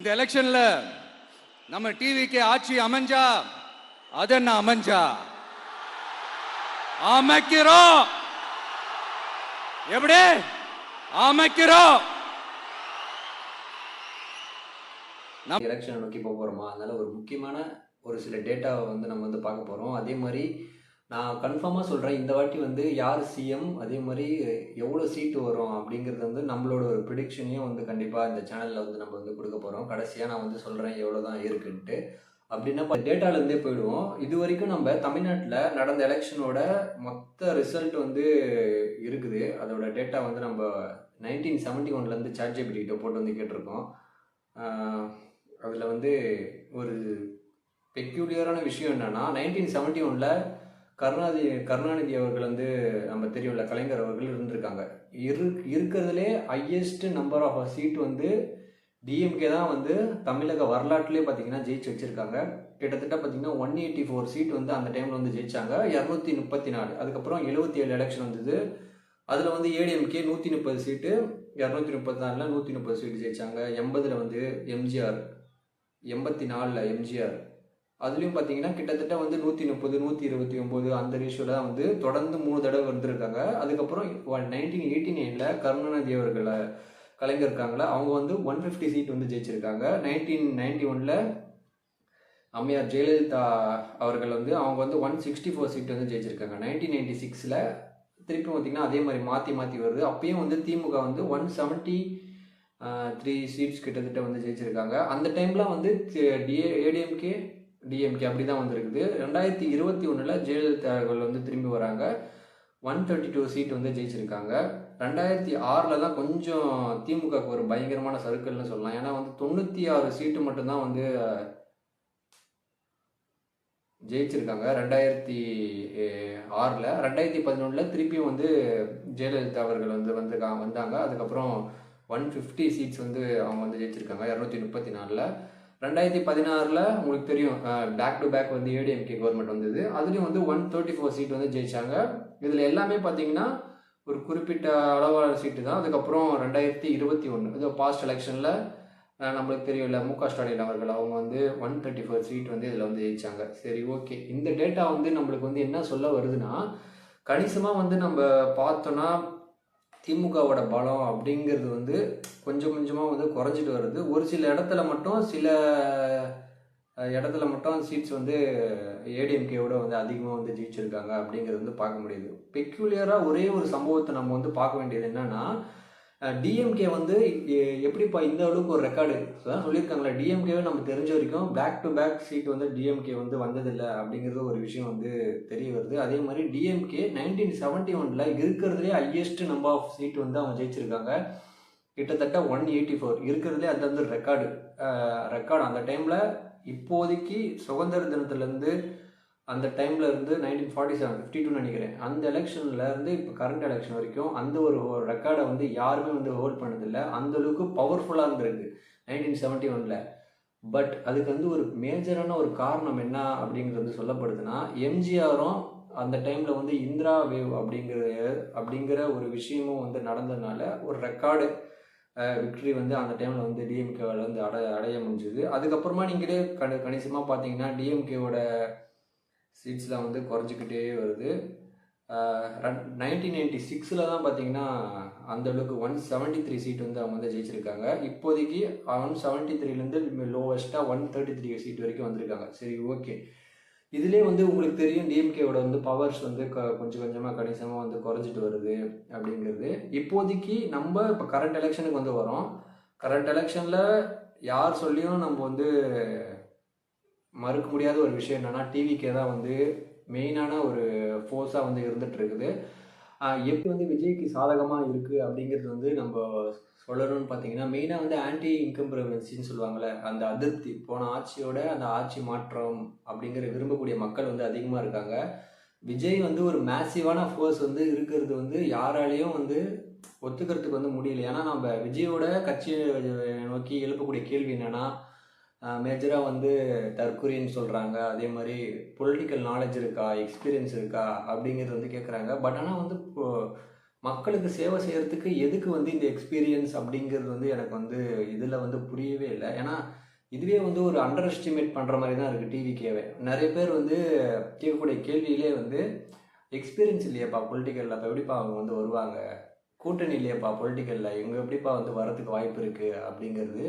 இந்த எலெக்ஷன்ல நம்ம டிவிக்கு ஆட்சி அமைஞ்சா அது என்ன அமைஞ்சா அமைக்கிறோம். எப்படி அமைக்கிறோம்? எலெக்ஷன் நோக்கி போகிறோமா, அதனால ஒரு முக்கியமான ஒரு சில டேட்டாவை நம்ம பார்க்க போகிறோம். அதே மாதிரி நான் கன்ஃபார்மாக சொல்கிறேன், இந்த வாட்டி யார் சிஎம், அதே மாதிரி எவ்வளோ சீட்டு வரும் அப்படிங்கிறது நம்மளோட ஒரு ப்ரிடிக்ஷனையும் கண்டிப்பாக இந்த சேனலில் நம்ம கொடுக்க போகிறோம். கடைசியாக நான் சொல்கிறேன் எவ்வளோ தான் இருக்குன்ட்டு. அப்படின்னா டேட்டாலேருந்தே போயிடுவோம். இது வரைக்கும் நம்ம தமிழ்நாட்டில் நடந்த எலெக்ஷனோட மொத்த ரிசல்ட் இருக்குது. அதோட டேட்டா நம்ம 1971 ChatGPT கிட்ட போட்டு கேட்டிருக்கோம். அதில் ஒரு பெக்யூலியரான விஷயம் என்னென்னா, 1971 கருணாநிதி அவர்கள் நம்ம தெரியும்ல, கலைஞர் அவர்கள் இருந்திருக்காங்க. இருக்கிறதுலே highest number of seat DMK தான் தமிழக வரலாற்றுலேயே பார்த்தீங்கன்னா ஜெயிச்சு வச்சுருக்காங்க. கிட்டத்தட்ட பார்த்தீங்கன்னா 184 சீட் அந்த டைமில் ஜெயிச்சாங்க. 234. அதுக்கப்புறம் 77 எலெக்ஷன் வந்தது. அதில் ஏடிஎம்கே 130 சீட்டு, 234 130 சீட்டு ஜெயிச்சாங்க. 80 எம்ஜிஆர், 84 எம்ஜிஆர். அதுலேயும் பார்த்தீங்கன்னா கிட்டத்தட்ட 130 129 அந்த ரேஷியோவில் தான் தொடர்ந்து 3 தடவை வந்திருக்காங்க. அதுக்கப்புறம் 1989 கருணாநிதி அவர்களை கலைஞர் இருக்காங்களா, அவங்க 150 சீட் ஜெயிச்சிருக்காங்க. 1991 அம்மையார் ஜெயலலிதா அவர்கள் அவங்க 164 சீட் ஜெயிச்சிருக்காங்க. 1996 திருப்பி பார்த்தீங்கன்னா அதே மாதிரி மாற்றி வருது. அப்பயும் திமுக 173 சீட்ஸ் கிட்டத்தட்ட ஜெயிச்சிருக்காங்க. அந்த டைம்லாம் ஏடிஎம்கே டிஎம்கே அப்படி தான் வந்திருக்குது. 2021 ஜெயலலிதா அவர்கள் திரும்பி வராங்க. 132 சீட் ஜெயிச்சிருக்காங்க. 2006 தான் கொஞ்சம் திமுகவுக்கு ஒரு பயங்கரமான சர்க்கிள்னு சொல்லலாம். ஏன்னா 96 சீட்டு மட்டும்தான் ஜெயிச்சிருக்காங்க 2006. 2011 திருப்பியும் ஜெயலலிதா அவர்கள் வந்தாங்க. அதுக்கப்புறம் 150 சீட்ஸ் அவங்க ஜெயிச்சிருக்காங்க 234. 2016 உங்களுக்கு தெரியும், back to back ADMK government வந்தது. அதுலேயும் 134 சீட் ஜெயிச்சாங்க. இதில் எல்லாமே பார்த்தீங்கன்னா ஒரு குறிப்பிட்ட அளவான சீட்டு தான். அதுக்கப்புறம் 2021 இது பாஸ்ட் எலெக்ஷனில் நம்மளுக்கு தெரியல, முக ஸ்டாலின் அவர்கள் அவங்க 134 சீட் இதில் ஜெயிச்சாங்க. சரி, ஓகே. இந்த டேட்டா நம்மளுக்கு என்ன சொல்ல வருதுன்னா, கணிசமாக நம்ம பார்த்தோன்னா திமுகவோட பலம் அப்படிங்கிறது கொஞ்சம் கொஞ்சமாக குறைஞ்சிட்டு வருது. ஒரு சில இடத்துல மட்டும் சீட்ஸ் ஏடிஎம்கேவோட அதிகமாக ஜெயிச்சிருக்காங்க அப்படிங்கிறது பார்க்க முடியுது. பெக்யூலியராக ஒரே ஒரு சம்பவத்தை நம்ம பார்க்க வேண்டியது என்னன்னா, டிஎம்கே எப்படிப்பா இந்த அளவுக்கு ஒரு ரெக்கார்டு சொல்லியிருக்காங்களா, டிஎம்கேவை நம்ம தெரிஞ்ச வரைக்கும் back to back seat DMK வந்ததில்லை அப்படிங்கிறது ஒரு விஷயம் தெரிய வருது. அதே மாதிரி டிஎம்கே 1971 இருக்கிறதுலே ஹையஸ்ட் நம்பர் ஆஃப் சீட் அவங்க ஜெயிச்சிருக்காங்க. கிட்டத்தட்ட 184 இருக்கிறதுலே அது ரெக்கார்டு அந்த டைமில். இப்போதைக்கு சுதந்திர தினத்துலேருந்து அந்த டைமில் 1947 52 நினைக்கிறேன், அந்த எலெக்ஷன்லேருந்து இப்போ கரண்ட் எலெக்ஷன் வரைக்கும் அந்த ஒரு ரெக்கார்டை யாருமே ஹோல்ட் பண்ணதில்லை. அந்த அளவுக்கு பவர்ஃபுல்லாக இருந்திருக்கு 1971. பட் அதுக்கு ஒரு மேஜரான ஒரு காரணம் என்ன அப்படிங்கிறது சொல்லப்படுதுன்னா, எம்ஜிஆரும் அந்த டைமில் இந்திரா வேவ் அப்படிங்கிற ஒரு விஷயமும் நடந்ததுனால ஒரு ரெக்கார்டு விக்ட்ரி அந்த டைமில் டிஎம்கேவால் அடைய முடிஞ்சுது. அதுக்கப்புறமா நீங்களே கணிசமாக பார்த்தீங்கன்னா டிஎம்கேவோட சீட்ஸ்லாம் குறைஞ்சிக்கிட்டே வருது. 1996 தான் பார்த்தீங்கன்னா அந்தளவுக்கு 173 சீட் அவங்க ஜெயிச்சிருக்காங்க. இப்போதைக்கு 173லேருந்து லோவஸ்ட்டாக 133 சீட் வரைக்கும் வந்திருக்காங்க. சரி, ஓகே. இதிலே உங்களுக்கு தெரியும் டிஎம்கேவோட பவர்ஸ் கொஞ்சம் கொஞ்சமாக கணிசமாக குறைஞ்சிட்டு வருது அப்படிங்கிறது. இப்போதைக்கு நம்ம இப்போ கரண்ட் எலெக்ஷனுக்கு வரோம். கரண்ட் எலெக்ஷனில் யார் சொல்லியும் நம்ம மறுக்க முடியாத ஒரு விஷயம் என்னென்னா, டிவிக்கே தான் மெயினான ஒரு ஃபோர்ஸாக இருந்துகிட்டு இருக்குது. எப்படி விஜய்க்கு சாதகமாக இருக்குது அப்படிங்கிறது நம்ம சொல்லணும்னு பார்த்தீங்கன்னா, மெயினாக ஆன்டி இன்கம்பரன்சின்னு சொல்லுவாங்கள்ல, அந்த அதிருப்தி, போன ஆட்சியோட அந்த ஆட்சி மாற்றம் அப்படிங்கிற விரும்பக்கூடிய மக்கள் அதிகமாக இருக்காங்க. விஜய் ஒரு மேசிவான ஃபோர்ஸ் இருக்கிறது யாராலையும் ஒத்துக்கிறதுக்கு முடியல. ஏன்னா நம்ம விஜயோட கட்சியை நோக்கி எழுப்பக்கூடிய கேள்வி என்னென்னா, மேஜராக தற்கொலைன்னு சொல்கிறாங்க. அதே மாதிரி பொலிட்டிக்கல் நாலேஜ் இருக்கா, எக்ஸ்பீரியன்ஸ் இருக்கா அப்படிங்கிறது கேட்குறாங்க. பட் ஆனால் மக்களுக்கு சேவை செய்கிறதுக்கு எதுக்கு வந்து இந்த எக்ஸ்பீரியன்ஸ் அப்படிங்கிறது வந்து எனக்கு வந்து இதில் வந்து புரியவே இல்லை. ஏன்னா இதுவே வந்து ஒரு அண்டர் எஸ்டிமேட் பண்ணுற மாதிரி தான் இருக்குது டிவிக்கேவே. நிறைய பேர் வந்து கேட்கக்கூடிய கேள்வியிலே வந்து எக்ஸ்பீரியன்ஸ் இல்லையாப்பா பொலிட்டிக்கலில், அப்போ எப்படிப்பா அவங்க வந்து வருவாங்க, கூட்டணி இல்லையாப்பா பொலிட்டிக்கலில், இவங்க எப்படிப்பா வந்து வரதுக்கு வாய்ப்பு இருக்குது அப்படிங்கிறது.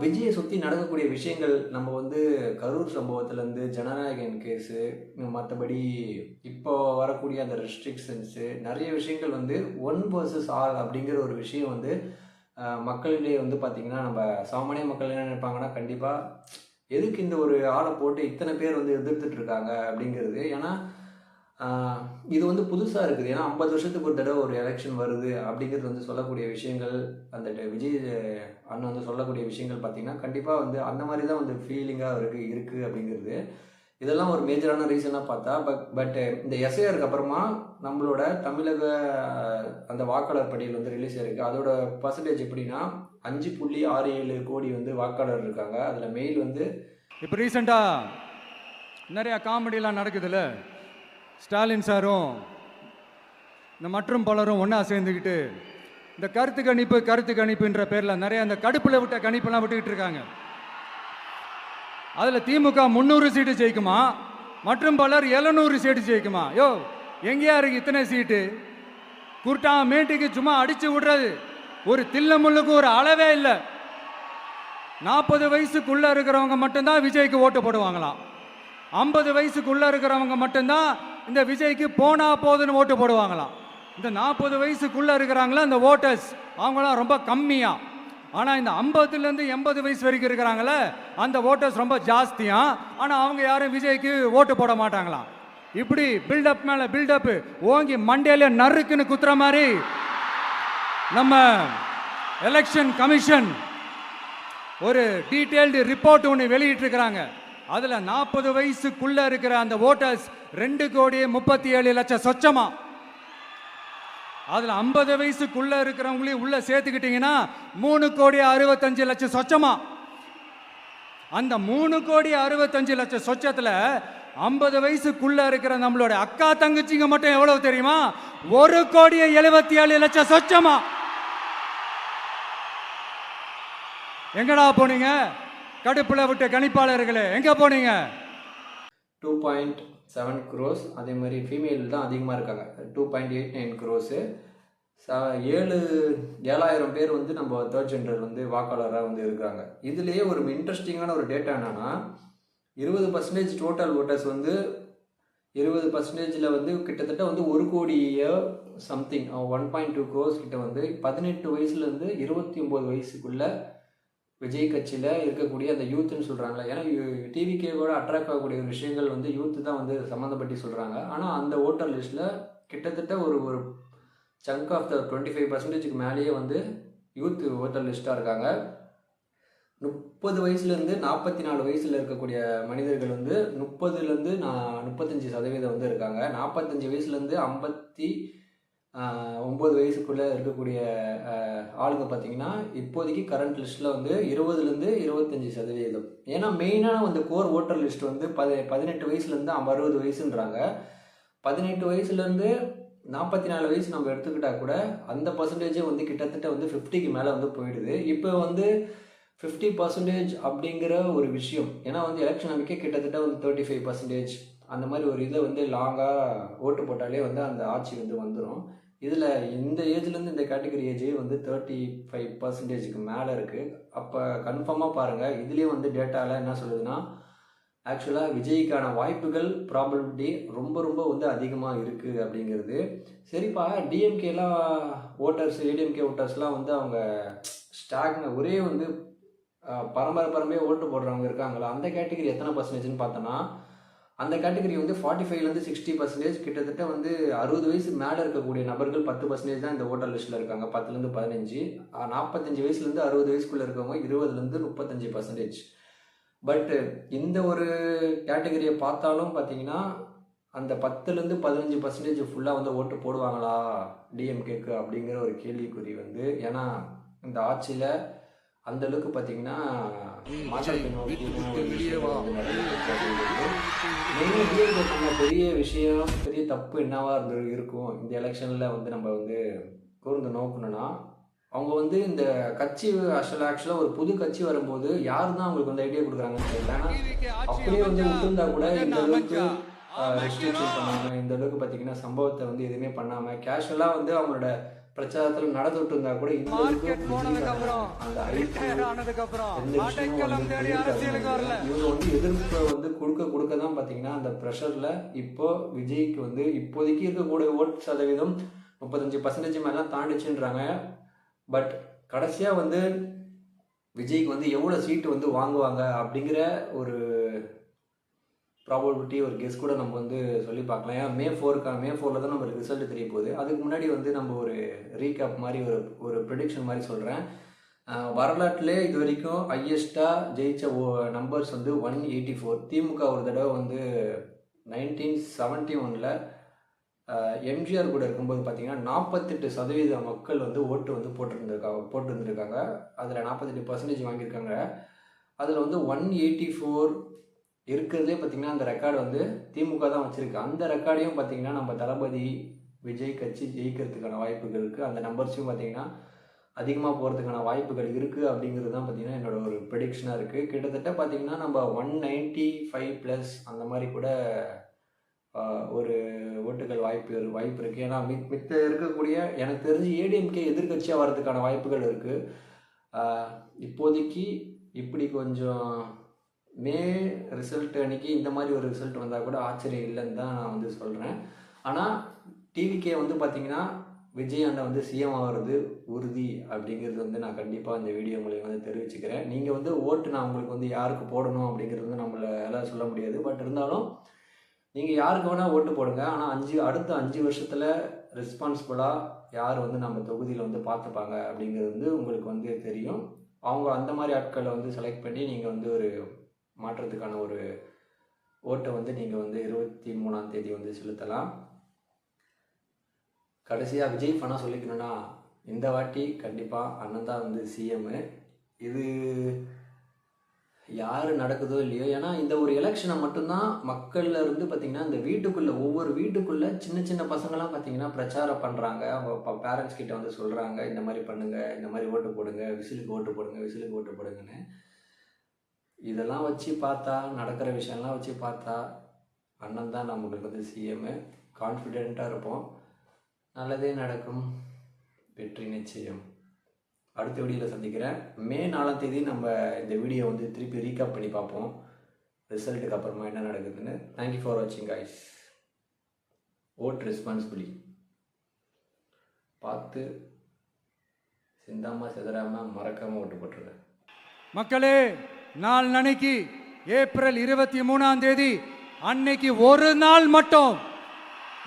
விஜயை சுற்றி நடக்கக்கூடிய விஷயங்கள், நம்ம வந்து கரூர் சம்பவத்துலேருந்து ஜனநாயகன் கேஸு, மற்றபடி இப்போ வரக்கூடிய அந்த ரெஸ்ட்ரிக்ஷன்ஸு, நிறைய விஷயங்கள் வந்து ஒன் வர்சஸ் ஆல் அப்படிங்கிற ஒரு விஷயம் வந்து மக்களிடையே வந்து பார்த்திங்கன்னா, நம்ம சாமானிய மக்கள் என்ன நினைப்பாங்கன்னா, கண்டிப்பாக எதுக்கு இந்த ஒரு ஆளை போட்டு இத்தனை பேர் வந்து எதிர்த்துட்டு இருக்காங்க அப்படிங்கிறது. ஏன்னா இது வந்து புதுசாக இருக்குது. ஏன்னா 50 வருஷத்துக்கு ஒரு தடவை ஒரு எலெக்ஷன் வருது அப்படிங்கிறது வந்து சொல்லக்கூடிய விஷயங்கள், அந்த விஜய் அண்ணன் வந்து சொல்லக்கூடிய விஷயங்கள் பார்த்திங்கன்னா, கண்டிப்பாக வந்து அந்த மாதிரி தான் வந்து ஃபீலிங்காக இருக்குது அப்படிங்கிறது. இதெல்லாம் ஒரு மேஜரான ரீசனாக பார்த்தா, பட் இந்த எஸ்ஐஆருக்கு அப்புறமா நம்மளோட தமிழக அந்த வாக்காளர் பட்டியல் வந்து ரிலீஸ் ஆயிருக்கு. அதோட பர்சன்டேஜ் எப்படின்னா 5.67 கோடி வந்து வாக்காளர் இருக்காங்க. அதில் மெயில் வந்து இப்போ ரீசெண்டாக நிறையா காமெடியெலாம் நடக்குதுல்ல, ஸ்டாலின் சாரும் இந்த மற்றும் பலரும் ஒன்றா சேர்ந்துக்கிட்டு இந்த கருத்து கணிப்புன்ற பேரில் நிறைய அந்த கடுப்பில் விட்ட கணிப்பெல்லாம் விட்டுக்கிட்டு இருக்காங்க. அதில் திமுக 300 சீட்டு ஜெயிக்குமா, மற்றும் பலர் 700 சீட்டு ஜெயிக்குமா? யோ, எங்கேயா இருக்கு இத்தனை சீட்டு? குர்ட்டா மேட்டுக்கு சும்மா அடிச்சு விடுறது, ஒரு தில்ல முள்ளுக்கு ஒரு அளவே இல்லை. 40 வயசுக்குள்ள இருக்கிறவங்க மட்டும்தான் விஜய்க்கு ஓட்டு போடுவாங்களாம். 50 வயசுக்குள்ள இருக்கிறவங்க மட்டும்தான் இந்த விஜய்க்கு போனா போதுன்னு ஓட்டு போடுவாங்களாம். இந்த 40 வயசுக்குள்ள இருக்கிறாங்களா இந்த ஓட்டர்ஸ், அவங்களாம் ரொம்ப கம்மியா. ஆனால் இந்த 50லேருந்து 80 வயசு வரைக்கும் இருக்கிறாங்களே அந்த ஓட்டர்ஸ் ரொம்ப ஜாஸ்தியா. ஆனால் அவங்க யாரும் விஜய்க்கு ஓட்டு போட மாட்டாங்களாம். இப்படி பில்டப் மேலே பில்டப் ஓங்கி மண்டையில நறுக்குன்னு குத்துற மாதிரி நம்ம எலெக்ஷன் கமிஷன் ஒரு டீட்டெயில்டு ரிப்போர்ட் ஒன்று வெளியிட்டிருக்கிறாங்க. அதில் 40 வயசுக்குள்ள இருக்கிற அந்த ஓட்டர்ஸ் 2,37,00,000 சொச்சமா. அதில் 50 வயசுக்குள்ள இருக்கிறவங்களையும் உள்ள சேர்த்துக்கிட்டீங்கன்னா 3,65,00,000 சொச்சமா. அந்த 3,65,00,000 சொச்சத்தில் 50 வயசுக்குள்ள இருக்கிற நம்மளோட அக்கா தங்கச்சிங்க மட்டும் எவ்வளவு தெரியுமா? 1,77,00,000 சொச்சமா. எங்கடா போனீங்க கடுப்புல விட்ட கணிப்பாளர்களே, எங்க போனீங்க? 2.7 crores. அதே மாதிரி ஃபீமேல் தான் அதிகமாக இருக்காங்க, 2.89 crores. 7,000 பேர் வந்து நம்ம தேர்ட் ஜெண்டர் வந்து வாக்காளராக வந்து இருக்காங்க. இதுலேயே ஒரு இன்ட்ரெஸ்டிங்கான ஒரு டேட்டா என்னன்னா, 20% டோட்டல் ஓட்டர்ஸ் வந்து 20%ல் வந்து கிட்டத்தட்ட வந்து 1 கோடியோ சம்திங் 1.2 crores கிட்ட வந்து 18 வயசுலேருந்து 29 வயசுக்குள்ள விஜய் கட்சியில் இருக்கக்கூடிய அந்த யூத்துன்னு சொல்கிறாங்களே. ஏன்னா டிவிகேவோட அட்ராக்ட் ஆகக்கூடிய விஷயங்கள் வந்து யூத்து தான் வந்து சம்மந்தப்பட்டு சொல்கிறாங்க. ஆனால் அந்த ஓட்டர் லிஸ்ட்டில் கிட்டத்தட்ட ஒரு சங்க் ஆஃப் த 25%க்கு மேலேயே வந்து யூத் ஓட்டர் லிஸ்ட்டாக இருக்காங்க. 30 வயசுலேருந்து 44 வயசில் இருக்கக்கூடிய மனிதர்கள் வந்து 30லேருந்து 35% வந்து இருக்காங்க. 45 வயசுலேருந்து 59 வயசுக்குள்ளே இருக்கக்கூடிய ஆளுங்க பார்த்தீங்கன்னா இப்போதைக்கு கரண்ட் லிஸ்ட்டில் வந்து 20லேருந்து 25%. ஏன்னா மெயினான வந்து கோர் ஓட்டர் லிஸ்ட் வந்து 18 வயசுலேருந்து 60 வயசுன்றாங்க. 18 வயசுலேருந்து 44 வயசு நம்ம எடுத்துக்கிட்டா கூட அந்த பர்சன்டேஜே வந்து கிட்டத்தட்ட வந்து 50க்கு மேலே வந்து போயிடுது. இப்போ வந்து 50% அப்படிங்கிற ஒரு விஷயம், ஏன்னா வந்து எலெக்ஷன் அன்றைக்கே கிட்டத்தட்ட வந்து 35% அந்த மாதிரி ஒரு இதை வந்து லாங்காக ஓட்டு போட்டாலே வந்து அந்த ஆட்சி வந்து வந்துடும். இதில் இந்த ஏஜ்லேருந்து இந்த கேட்டகரி ஏஜ் வந்து 35%க்கு மேலே இருக்குது. அப்போ கன்ஃபார்மாக பாருங்கள், இதுலேயே வந்து டேட்டாவில் என்ன சொல்லுதுன்னா, ஆக்சுவலாக விஜய்க்கான வாய்ப்புகள் ப்ராபபிலிட்டி ரொம்ப ரொம்ப வந்து அதிகமாக இருக்குது அப்படிங்கிறது. சரிப்பா, டிஎம்கேலாம் ஓட்டர்ஸ், ஏடிஎம்கே ஓட்டர்ஸ்லாம் வந்து அவங்க ஒரே வந்து பரம்பரையாக ஓட்டு போடுறவங்க இருக்காங்களா, அந்த கேட்டகரி எத்தனை பர்சன்டேஜ்னு பார்த்தோன்னா, அந்த கேட்டகரி வந்து 45லேருந்து 60%, கிட்டத்தட்ட வந்து 60 வயசு மேலே இருக்கக்கூடிய நபர்கள் 10% தான் இந்த ஓட்டர் லிஸ்ட்டில் இருக்காங்க. 10லேருந்து 15. 45 வயசுலேருந்து 60 வயசுக்குள்ளே இருக்கவங்க 20லேருந்து 35%. பட்டு இந்த ஒரு கேட்டகரியை பார்த்தாலும் பார்த்தீங்கன்னா அந்த 10லேருந்து 15% ஃபுல்லாக வந்து ஓட்டு போடுவாங்களா டிஎம்கேக்கு அப்படிங்கிற ஒரு கேள்விக்குறி வந்து. ஏன்னா இந்த ஆட்சியில் அந்த அளவுக்கு பார்த்தீங்கன்னா மாற்றத்தை நோக்கி மெயினாக பண்ண பெரிய விஷயம், பெரிய தப்பு என்னவா இருக்கும் இந்த எலெக்ஷனில் வந்து நம்ம வந்து கூர்ந்து நோக்கணும்னா, அவங்க வந்து இந்த கட்சி ஆக்சுவலாக ஒரு புது கட்சி வரும்போது யார் தான் அவங்களுக்கு வந்து ஐடியா கொடுக்குறாங்கன்னு தெரியல. ஏன்னா அப்படியே வந்து விட்டுருந்தா கூட இந்த அளவுக்கு ரெஸ்ட்ரிக்ஷன் பண்ணாமல், இந்த அளவுக்கு பார்த்தீங்கன்னா சம்பவத்தை வந்து எதுவுமே பண்ணாமல் கேஷுவலாக வந்து அவங்களோட பிரச்சாரத்தில் நடந்துட்டு இருந்தா கூட இந்த அளவுக்கு அந்த இவங்க வந்து எதிர்ப்பை வந்து கொடுக்க தான் பார்த்தீங்கன்னா அந்த ப்ரெஷரில் இப்போ விஜய்க்கு வந்து இப்போதைக்கு இருக்கக்கூடிய ஓட் சதவீதம் 35% மேலாம் தாண்டிச்சுன்றாங்க. பட் கடைசியாக வந்து விஜய்க்கு வந்து எவ்வளோ சீட்டு வந்து வாங்குவாங்க அப்படிங்கிற ஒரு ப்ராபபிலிட்டி, ஒரு கெஸ் கூட நம்ம வந்து சொல்லி பார்க்கலாம். ஏன் மே 4 தான் நம்மளுக்கு ரிசல்ட் தெரிய போகுது. அதுக்கு முன்னாடி வந்து நம்ம ஒரு ரீகேப் மாதிரி ஒரு ப்ரெடிக்ஷன் மாதிரி சொல்கிறேன். வரலாற்றிலே இது வரைக்கும் ஹையஸ்ட்டாக ஜெயித்த நம்பர்ஸ் வந்து 184. திமுக ஒரு தடவை வந்து 1971 எம்ஜிஆர் கூட இருக்கும்போது பார்த்தீங்கன்னா 48% மக்கள் வந்து ஓட்டு வந்து போட்டிருந்துருக்காங்க. அதில் 48% வாங்கியிருக்காங்க. அதில் வந்து 184 இருக்கிறதுலே பார்த்தீங்கன்னா அந்த ரெக்கார்டு வந்து திமுக தான் வச்சுருக்கு. அந்த ரெக்கார்டையும் பார்த்தீங்கன்னா நம்ம தளபதி விஜய் கட்சி ஜெயிக்கிறதுக்கான வாய்ப்புகள் இருக்குது. அந்த நம்பர்ஸையும் பார்த்தீங்கன்னா அதிகமாக போகிறதுக்கான வாய்ப்புகள் இருக்குது அப்படிங்கிறது தான் பார்த்தீங்கன்னா என்னோட ஒரு ப்ரெடிக்ஷனாக இருக்குது. கிட்டத்தட்ட பார்த்தீங்கன்னா நம்ம 195+ அந்த மாதிரி கூட ஒரு ஓட்டுகள் வாய்ப்பு இருக்குது. ஏன்னா மித்த இருக்கக்கூடிய எனக்கு தெரிஞ்சு ஏடிஎம்கே எதிர்கட்சியாக வர்றதுக்கான வாய்ப்புகள் இருக்குது. இப்போதைக்கு இப்படி கொஞ்சம் மே ரிசல்ட் அன்றைக்கி இந்த மாதிரி ஒரு ரிசல்ட் வந்தால் கூட ஆச்சரியம் இல்லைன்னு தான் நான் வந்து சொல்கிறேன். ஆனால் டிவிகே வந்து பார்த்திங்கன்னா விஜய் அண்ணா வந்து சிஎம் ஆகிறது உறுதி அப்படிங்கிறது வந்து நான் கண்டிப்பாக இந்த வீடியோ மூலியம் வந்து தெரிவிச்சுக்கிறேன். நீங்கள் வந்து ஓட்டு நான் உங்களுக்கு வந்து யாருக்கு போடணும் அப்படிங்கிறது வந்து நம்மளால் சொல்ல முடியாது. பட் இருந்தாலும் நீங்கள் யாருக்கு வேணால் ஓட்டு போடுங்க. ஆனால் அடுத்த 5 வருஷத்தில் ரெஸ்பான்சிபிளாக யார் வந்து நம்ம தொகுதியில் வந்து பார்த்துப்பாங்க அப்படிங்கிறது வந்து உங்களுக்கு வந்து தெரியும். அவங்க அந்த மாதிரி ஆட்களை வந்து செலக்ட் பண்ணி நீங்கள் வந்து ஒரு மாற்றத்துக்கான ஒரு ஓட்டை வந்து நீங்கள் வந்து 23ஆம் தேதி வந்து செலுத்தலாம். கடைசியாக விஜய் ஃபனாக சொல்லிக்கணும்னா, இந்த வாட்டி கண்டிப்பாக அண்ணன் தான் வந்து சிஎம்மு. இது யார் நடக்குதோ இல்லையோ, ஏன்னா இந்த ஒரு எலெக்ஷனை மட்டும்தான் மக்கள்ல இருந்து பார்த்திங்கன்னா இந்த வீட்டுக்குள்ளே ஒவ்வொரு வீட்டுக்குள்ளே சின்ன சின்ன பசங்களாம் பார்த்திங்கன்னா பிரச்சாரம் பண்ணுறாங்க. அவங்க பேரண்ட்ஸ் கிட்ட வந்து சொல்கிறாங்க, இந்த மாதிரி பண்ணுங்கள், இந்த மாதிரி ஓட்டு போடுங்க, விசிலுக்கு ஓட்டு போடுங்கன்னு. இதெல்லாம் வச்சு பார்த்தா, நடக்கிற விஷயம்லாம் வச்சு பார்த்தா அண்ணன் தான் நம்மளுக்கு வந்து சிஎம்மு. கான்ஃபிடெண்ட்டாக இருப்போம், நல்லதே நடக்கும், வெற்றி நிச்சயம். அடுத்த வீடியோவில் சந்திக்கிறேன். மே 4ஆம் தேதி நம்ம இந்த வீடியோ வந்து திருப்பி ரீகேப் பண்ணி பார்ப்போம், ரிசல்ட்டுக்கு அப்புறமா என்ன நடக்குதுன்னு. தேங்க்யூ ஃபார் வாட்சிங் கைஸ். ஓட் ரெஸ்பான்சிபிளி பார்த்து சிந்தாமல் சிதறாமல் மறக்காமல் ஓட்டு போட்டுருங்க மக்களே. நாளைக்கு ஏப்ரல் 23ஆம் தேதி அன்னைக்கு ஒரு நாள் மட்டும்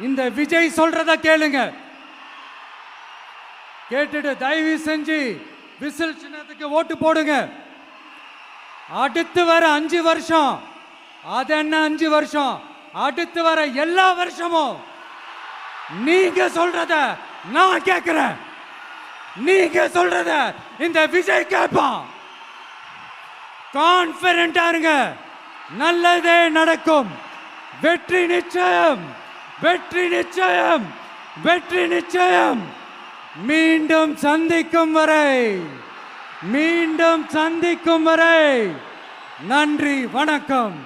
இந்த விஜய் சொல்றத கேளுங்க. கேட்டுட்டு தயவு செஞ்சு விசில் சின்னத்துக்கு ஓட்டு போடுங்க. அடுத்து வர 5 வருஷம், அது என்ன 5 வருஷம், அடுத்து வர எல்லா வருஷமும் நீங்க சொல்றத நான் கேட்கிறேன், நீங்க சொல்றத இந்த விஜய் கேட்பான். கான்ஃபிடென்ட்டா இருங்க, நல்லதே நடக்கும். வெற்றி நிச்சயம், வெற்றி நிச்சயம், வெற்றி நிச்சயம். மீண்டும் சந்திக்கும் வரை நன்றி, வணக்கம்.